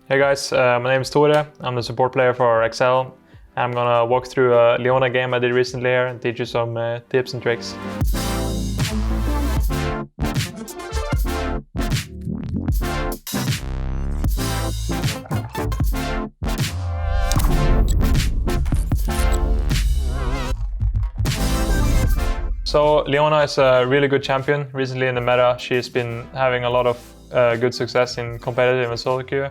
Hey guys, my name is Tore. I'm the support player for Excel. I'm gonna walk through a Leona game I did recently here and teach you some tips and tricks. So Leona is a really good champion. Recently in the meta, she's been having a lot of good success in competitive and solo queue.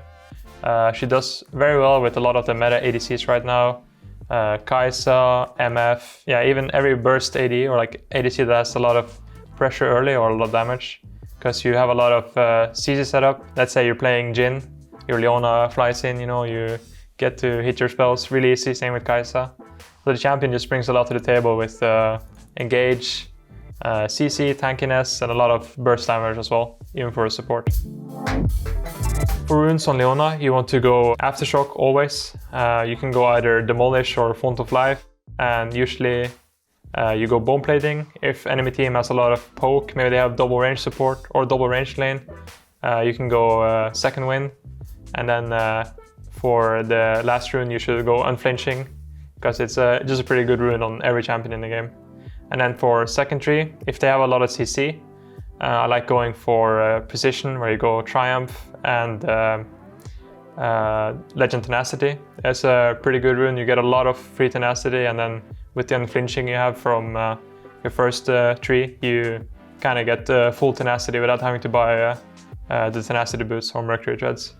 She does very well with a lot of the meta ADCs right now. Kai'Sa, MF, yeah, even every burst AD or like ADC that has a lot of pressure early or a lot of damage. Because you have a lot of CC setup. Let's say you're playing Jhin, your Leona flies in, you get to hit your spells really easy, same with Kai'Sa. So the champion just brings a lot to the table with engage, CC, tankiness, and a lot of burst damage as well, even for a support. For runes on Leona, you want to go Aftershock always. You can go either Demolish or Font of Life, and usually you go Bone Plating. If enemy team has a lot of poke, maybe they have double range support or double range lane, you can go Second Wind. And then for the last rune, you should go Unflinching, because it's just a pretty good rune on every champion in the game. And then for second tree, if they have a lot of CC, I like going for Precision, where you go Triumph and Legend Tenacity. It's a pretty good rune. You get a lot of free tenacity, and then with the Unflinching you have from your first tree, you kind of get full tenacity without having to buy the tenacity boots or Mercury Treads.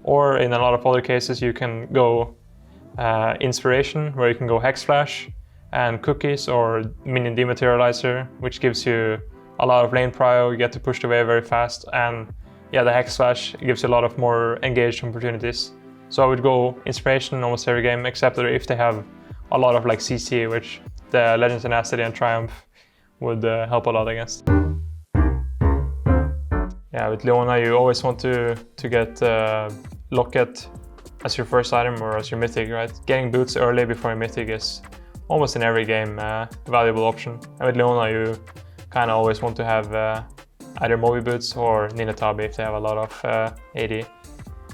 Or in a lot of other cases, you can go Inspiration, where you can go Hex Flash and Cookies or Minion Dematerializer, which gives you a lot of lane prio. You get to push the wave very fast, and yeah, the Hex Flash gives you a lot of more engaged opportunities. So I would go Inspiration almost every game, except if they have a lot of like CC, which the Legend Tenacity and Triumph would help a lot against. Yeah, with Leona you always want to get Locket as your first item or as your mythic, right? Getting boots early before your mythic is almost in every game a valuable option. And with Leona you kind of always want to have either Moby Boots or Ninetabi if they have a lot of AD.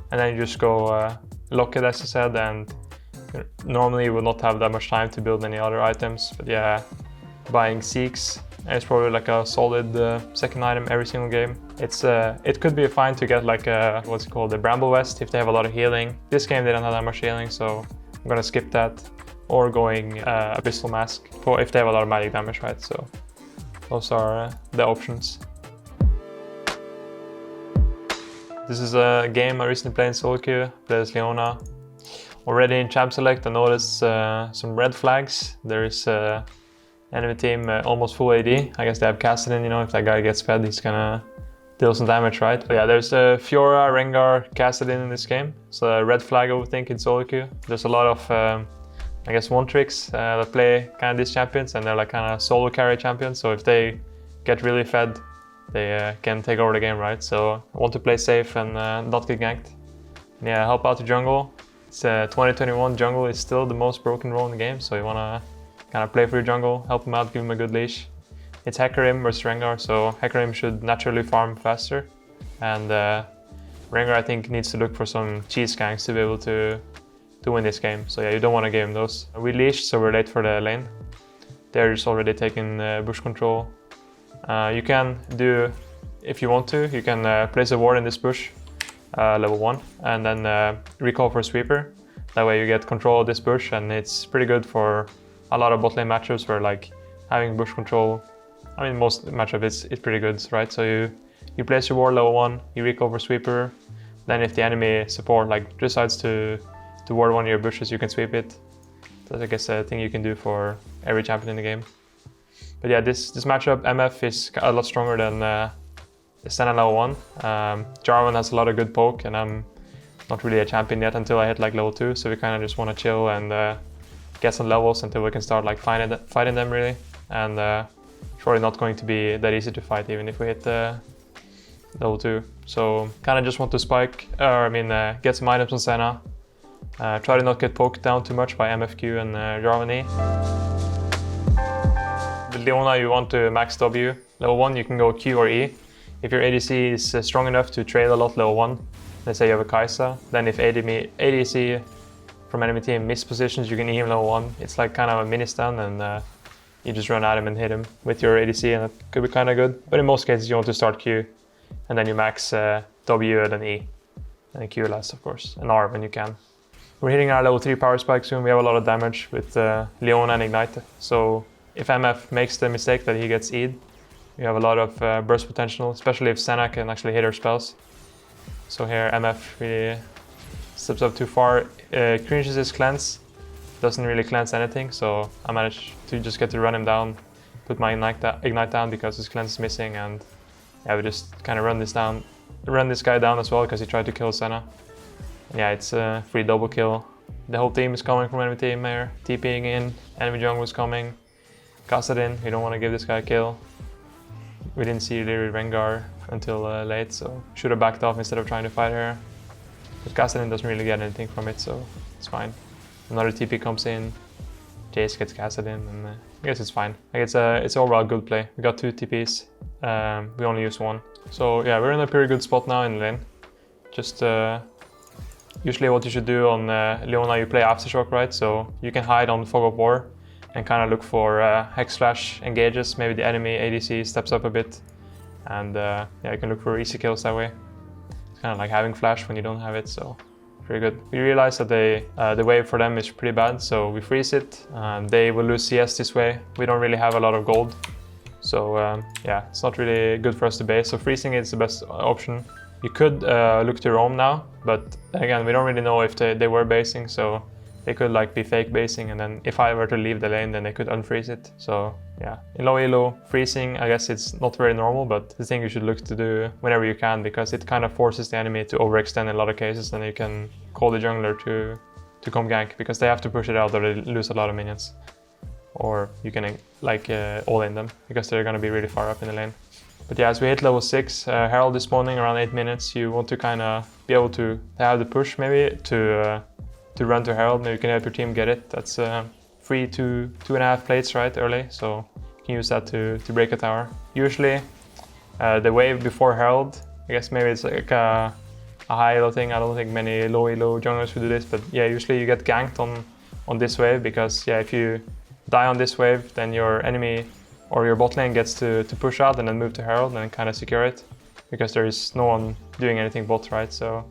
And then you just go Locket, as I said, and normally you will not have that much time to build any other items, but yeah, buying Seeks is probably like a solid second item every single game. It could be fine to get like what's it called, the Bramble Vest, if they have a lot of healing. This game they don't have that much healing, so I'm gonna skip that. Or going Abyssal Mask for if they have a lot of magic damage, right? So those are the options. This is a game I recently played in solo queue. Played as Leona. Already in Champ Select I noticed some red flags. There is enemy team almost full AD. I guess they have Kassadin, if that guy gets fed he's gonna deal some damage, right? But yeah, there's Fiora, Rengar, Kassadin in this game. So a red flag I would think in solo queue. There's a lot of I guess one tricks that play kind of these champions, and they're like kind of solo carry champions. So if they get really fed, they can take over the game, right? So I want to play safe and not get ganked. And yeah, help out the jungle. It's 2021, jungle is still the most broken role in the game, so you want to kind of play for your jungle, help him out, give him a good leash. It's Hecarim versus Rengar, so Hecarim should naturally farm faster, and Rengar I think needs to look for some cheese ganks to be able to win this game. So yeah, you don't want to give him those. We leashed, so we're late for the lane. They're just already taking bush control. You can do, if you want to, you can place a ward in this bush, level 1, and then recall for Sweeper. That way you get control of this bush, and it's pretty good for a lot of bot lane matchups where like having bush control, I mean most matchups it's pretty good, right? So you place your ward level 1, you recall for Sweeper, then if the enemy support like decides to ward one of your bushes, you can sweep it. That's I guess a thing you can do for every champion in the game. But yeah, this matchup, MF is a lot stronger than the Senna level 1. Jarvan has a lot of good poke, and I'm not really a champion yet until I hit like level 2, so we kind of just want to chill and get some levels until we can start like fighting them really. And surely not going to be that easy to fight even if we hit level 2. So kind of just want to spike, get some items on Senna. Try to not get poked down too much by MFQ and Jarvan E. With Leona you want to max W. Level 1 you can go Q or E. If your ADC is strong enough to trade a lot level 1, let's say you have a Kai'Sa, then if ADC from enemy team mispositions, you can EM level 1. It's like kind of a mini stun, and you just run at him and hit him with your ADC, and that could be kind of good. But in most cases, you want to start Q, and then you max W and then E, and then Q last, of course, and R when you can. We're hitting our level 3 power spike soon. We have a lot of damage with Leona and Ignite, so if MF makes the mistake that he gets E'd, we have a lot of burst potential, especially if Senna can actually hit her spells. So here MF really steps up too far, cringes his cleanse, doesn't really cleanse anything, so I managed to just get to run him down, put my ignite down because his cleanse is missing, and yeah, we just kind of run this guy down as well because he tried to kill Senna. And yeah, it's a free double kill. The whole team is coming from enemy team here, TPing in, enemy jungle is coming, Kassadin, we don't want to give this guy a kill. We didn't see Lyri Rengar until late, so should have backed off instead of trying to fight her. But Kassadin doesn't really get anything from it, so it's fine. Another TP comes in, Jace gets Kassadin, and I guess it's fine. Like it's overall good play. We got 2 TPs, we only used 1. So yeah, we're in a pretty good spot now in the lane. Just usually what you should do on Leona, you play Aftershock, right? So you can hide on Fog of War and kind of look for Hex Flash engages, maybe the enemy ADC steps up a bit, and yeah, you can look for easy kills that way. It's kind of like having Flash when you don't have it, so pretty good. We realized that the wave for them is pretty bad, so we freeze it, and they will lose CS this way. We don't really have a lot of gold, so yeah, it's not really good for us to base, so freezing is the best option. You could look to roam now, but again, we don't really know if they were basing, so they could like be fake basing, and then if I were to leave the lane, then they could unfreeze it. So yeah, in low elo, freezing, I guess it's not very normal, but the thing you should look to do whenever you can, because it kind of forces the enemy to overextend in a lot of cases, and you can call the jungler to come gank, because they have to push it out or they lose a lot of minions. Or you can like all in them, because they're gonna be really far up in the lane. But yeah, as we hit level 6, Herald is spawning around 8 minutes. You want to kind of be able to have the push maybe to run to Herald. Maybe you can help your team get it. That's free 2.5 plates right early, so you can use that to break a tower. Usually the wave before Herald, I guess maybe it's like a high elo thing. I don't think many low elo junglers would do this, but yeah, usually you get ganked on this wave, because yeah, if you die on this wave, then your enemy or your bot lane gets to push out and then move to Herald and kind of secure it, because there is no one doing anything bot, right? So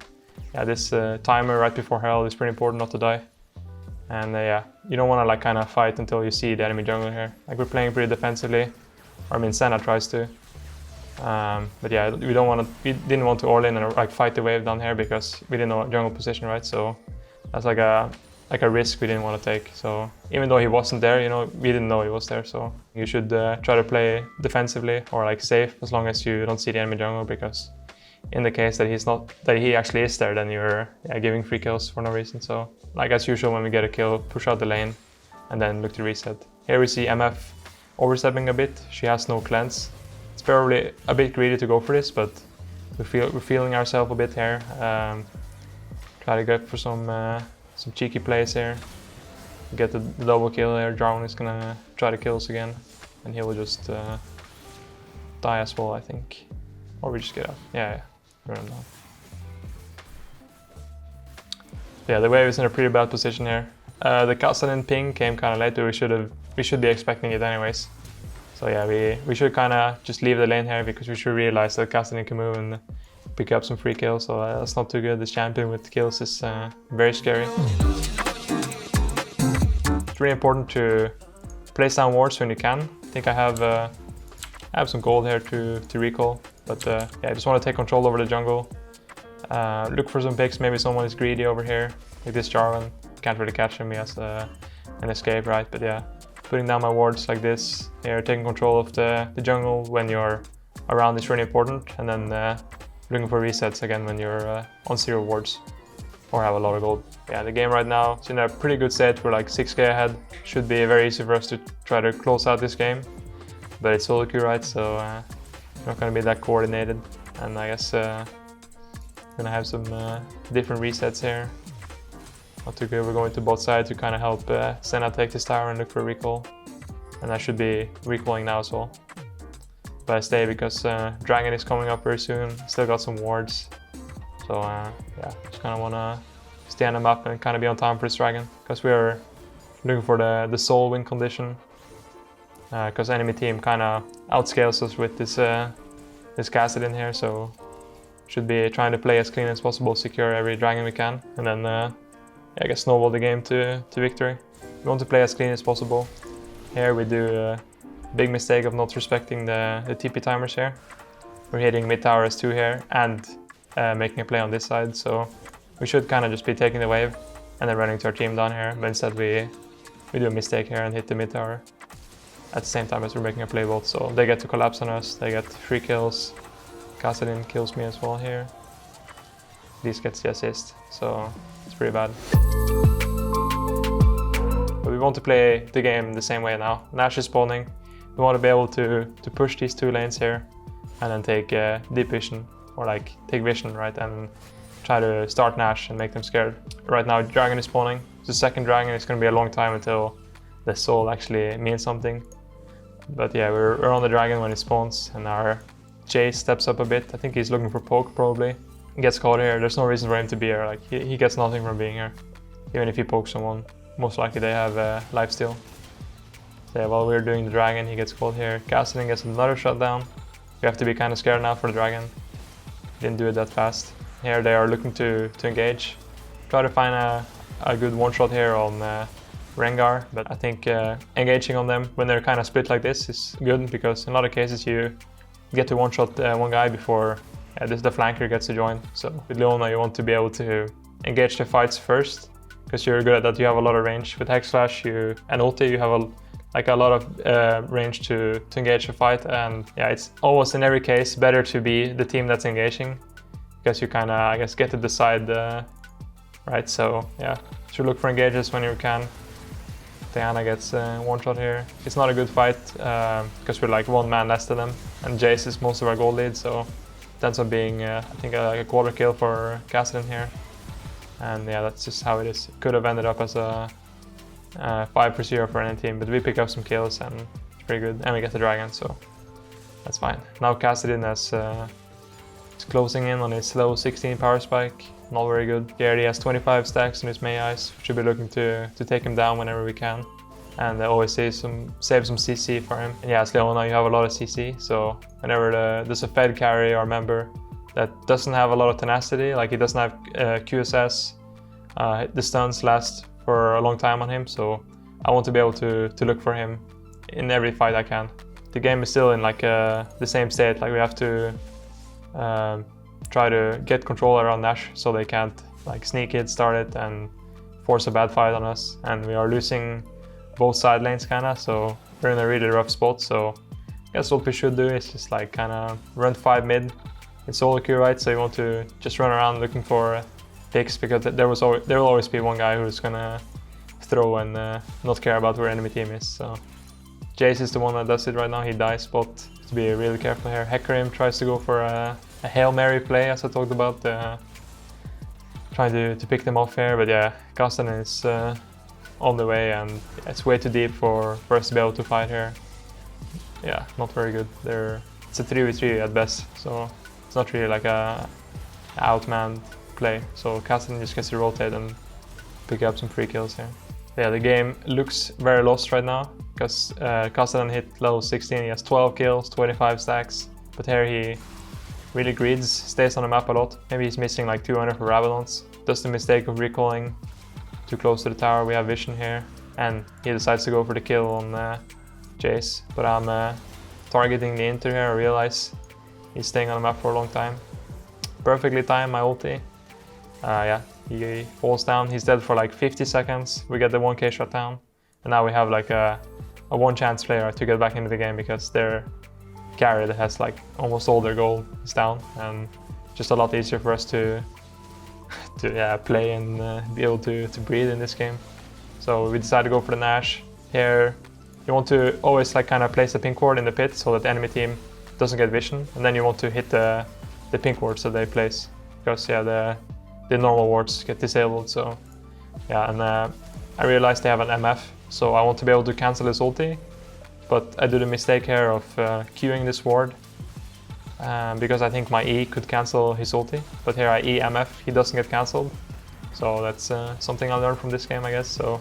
yeah, this timer right before Herald is pretty important not to die. And yeah, you don't want to like kind of fight until you see the enemy jungle here. Like we're playing pretty defensively, or I mean Senna tries to. But yeah, we didn't want to all in and like fight the wave down here, because we didn't know jungle position, right? So that's like a risk we didn't want to take. So even though he wasn't there, you know, we didn't know he was there. So you should try to play defensively or like safe as long as you don't see the enemy jungle, because in the case that he actually is there, then you're giving free kills for no reason. So like as usual, when we get a kill, push out the lane and then look to reset. Here we see MF overstepping a bit. She has no cleanse. It's probably a bit greedy to go for this, but we're feeling ourselves a bit here. Try to go for some cheeky plays here. Get the double kill here. Drown is gonna try to kill us again, and he will just die as well, I think. Or we just get out. Yeah, run him down. Yeah, the wave is in a pretty bad position here. The Kassadin ping came kind of late, but we should be expecting it anyways. So yeah, we should kind of just leave the lane here, because we should realize that Kassadin can move and pick up some free kills. So that's not too good. This champion with kills is very scary. It's really important to place down wards when you can. I think I have some gold here to recall, but yeah, I just want to take control over the jungle. Look for some picks. Maybe someone is greedy over here, like this Jarvan. Can't really catch him. He has an escape, right? But yeah, putting down my wards like this here, taking control of the jungle when you're around is really important, and then looking for resets again when you're on 0 wards or have a lot of gold. Yeah, the game right now is in a pretty good state. We're like 6k ahead. Should be very easy for us to try to close out this game, but it's solo queue, right? So not gonna be that coordinated, and I guess gonna have some different resets here. Not too good. We're going to bot side to kind of help Senna take this tower and look for a recall, and I should be recalling now as well. But I stay because Dragon is coming up very soon. Still got some wards. So yeah, just kind of want to stay on the map and kind of be on time for this dragon, because we are looking for the soul win condition, because enemy team kind of outscales us with this castle in here, so should be trying to play as clean as possible, secure every dragon we can, and then I guess snowball the game to victory. We want to play as clean as possible. Here we do a big mistake of not respecting the TP timers here. We're hitting mid tower as 2 here and making a play on this side, so we should kind of just be taking the wave and then running to our team down here, but instead we do a mistake here and hit the mid tower at the same time as we're making a play bolt, so they get to collapse on us, they get 3 kills. Kassadin kills me as well here. This gets the assist, so it's pretty bad. But we want to play the game the same way now. Nash is spawning. We want to be able to push these 2 lanes here and then take deep vision, or like take vision, right, and try to start Nash and make them scared. Right now dragon is spawning. The second dragon is going to be a long time until the soul actually means something. But yeah, we're on the dragon when it spawns, and our Jace steps up a bit. I think he's looking for poke probably. He gets caught here. There's no reason for him to be here. Like he gets nothing from being here. Even if he pokes someone, most likely they have lifesteal. So yeah, while we're doing the dragon, he gets caught here. Kassadin gets another shutdown. We have to be kind of scared now for the dragon. Didn't do it that fast. Here they are looking to engage. Try to find a good one shot here on Rengar, but I think engaging on them when they're kind of split like this is good, because in a lot of cases you get to one shot one guy before the flanker gets to join. So with Leona you want to be able to engage the fights first, because you're good at that. You have a lot of range with Hex Flash and ulti. You have a lot of range to engage the fight, and yeah, it's almost in every case better to be the team that's engaging, because you kind of, I guess, get to decide, right? So yeah, should look for engages when you can. Diana gets one shot here. It's not a good fight because we're like 1 man less than them, and Jace is most of our goal lead, so it ends up being I think like a quarter kill for Kassadin here. And yeah, that's just how it is. It could have ended up as a 5-0 for any team, but we pick up some kills and it's pretty good, and we get the dragon, so that's fine. Now Kassadin is closing in on his low 16 power spike. Not very good. He already has 25 stacks on his Mei Eyes. Should be looking to take him down whenever we can. And I always save some CC for him. And yeah, as Leona, you have a lot of CC, so whenever there's a Fed carry or member that doesn't have a lot of tenacity, like he doesn't have QSS, the stuns last for a long time on him, so I want to be able to look for him in every fight I can. The game is still in like the same state, like we have to try to get control around Nash so they can't like sneak it, start it, and force a bad fight on us. And we are losing both side lanes kinda, so we're in a really rough spot. So I guess what we should do is just like kinda run 5 mid. It's solo queue, right? So you want to just run around looking for picks, because there will always be one guy who's gonna throw and not care about where enemy team is. So Jace is the one that does it right now. He dies, but to be really careful here. Hecarim tries to go for a Hail Mary play, as I talked about, trying to pick them off here, but yeah, Kassadin is on the way, and it's way too deep for us to be able to fight here. Yeah, not very good. It's a 3v3 at best, so it's not really like a outmanned play. So Kassadin just gets to rotate and pick up some free kills here. Yeah, the game looks very lost right now, because Kassadin hit level 16, he has 12 kills, 25 stacks, but here he really greeds, stays on the map a lot. Maybe he's missing like 200 for Ravelons. Does the mistake of recalling too close to the tower. We have vision here, and he decides to go for the kill on Jace. But I'm targeting the Inter here. I realize he's staying on the map for a long time. Perfectly timed my ulti. Yeah, he falls down. He's dead for like 50 seconds. We get the 1k shutdown, and now we have like a one chance player to get back into the game, because their carry that has like almost all their gold is down, and just a lot easier for us to yeah, play and be able to breathe in this game. So we decided to go for the Nash. Here you want to always like kind of place the pink ward in the pit so that the enemy team doesn't get vision, and then you want to hit the pink wards that they place, because yeah, the normal wards get disabled. So yeah, and I realized they have an MF, so I want to be able to cancel his ulti. But I do the mistake here of queuing this ward, because I think my E could cancel his ulti. But here I E MF, he doesn't get cancelled. So that's something I learned from this game, I guess. So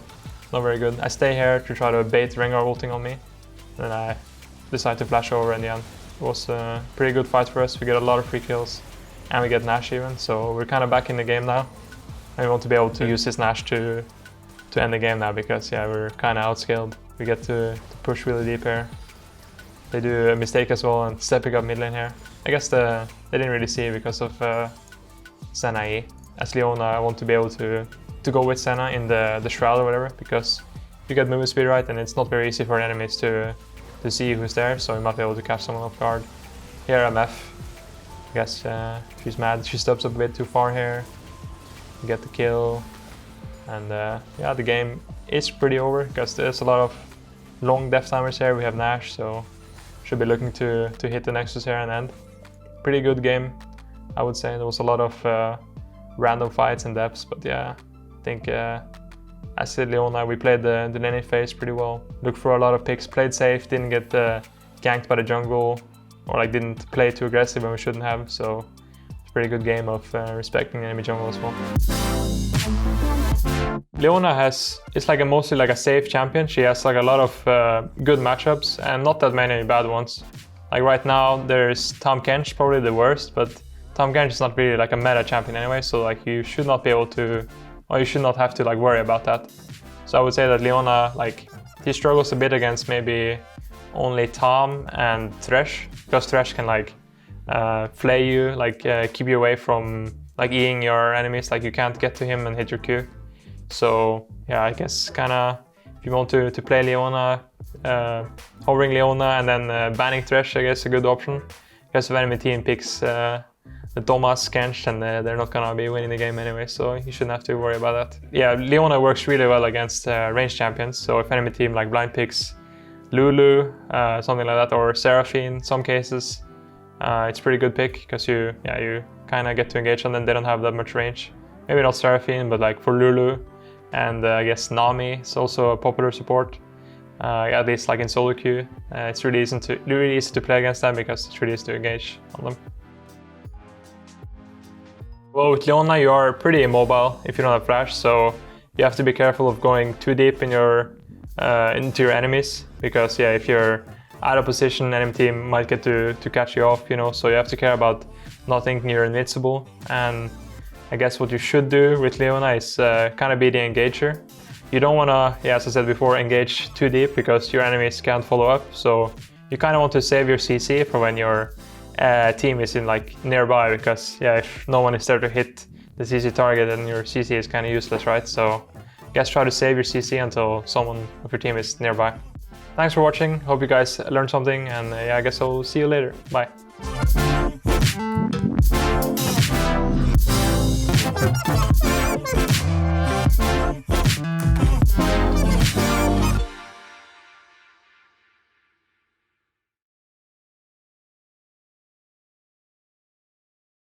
not very good. I stay here to try to bait Rengar ulting on me. Then I decide to flash over in the end. It was a pretty good fight for us. We get a lot of free kills and we get Nash even. So we're kind of back in the game now. And we want to be able to use this Nash to end the game now because yeah, we're kind of outscaled. We get to push really deep here. They do a mistake as well and stepping up mid lane here. I guess they didn't really see it because of Senna E. As Leona, I want to be able to go with Senna in the Shroud or whatever, because you get movement speed right and it's not very easy for enemies to see who's there, so you might be able to catch someone off guard. Here MF, I guess she's mad, she steps up a bit too far here. We get the kill, and yeah, the game is pretty over because there's a lot of long death timers here. We have Nash, so should be looking to hit the Nexus here and end. Pretty good game, I would say. There was a lot of random fights and depths, but yeah, I think as said Leona, we played the laning phase pretty well. Looked for a lot of picks, played safe, didn't get ganked by the jungle, or like didn't play too aggressive when we shouldn't have. So it's a pretty good game of respecting the enemy jungle as well. Leona is like mostly like a safe champion. She has like a lot of good matchups and not that many bad ones. Like right now there's Tahm Kench, probably the worst, but Tahm Kench is not really like a meta champion anyway, so like you should not be able to, or you should not have to like worry about that. So I would say that Leona, like, he struggles a bit against maybe only Tahm and Thresh, because Thresh can like flay you, like keep you away from like Eing your enemies, like you can't get to him and hit your Q. So yeah, I guess kinda if you want to play Leona, hovering Leona and then banning Thresh, I guess a good option. Because if enemy team picks the Thomas Kench, and they're not gonna be winning the game anyway, so you shouldn't have to worry about that. Yeah, Leona works really well against ranged champions, so if enemy team like blind picks Lulu, something like that, or Seraphine in some cases, it's a pretty good pick because you kind of get to engage and then they don't have that much range. Maybe not Seraphine, but like for Lulu and I guess Nami is also a popular support. At least like in solo queue, it's really easy to play against them because it's really easy to engage on them. Well, with Leona you are pretty immobile if you don't have flash, so you have to be careful of going too deep in into your enemies, because yeah, if you're out of position, enemy team might get to catch you off, you know, so you have to care about not thinking you're invincible. And I guess what you should do with Leona is kind of be the engager. You don't want to, yeah, as I said before, engage too deep because your enemies can't follow up, so you kind of want to save your CC for when your team is in like nearby, because yeah, if no one is there to hit the CC target, then your CC is kind of useless, right? So I guess try to save your CC until someone of your team is nearby. Thanks for watching, hope you guys learned something, and yeah, I guess I'll see you later. Bye.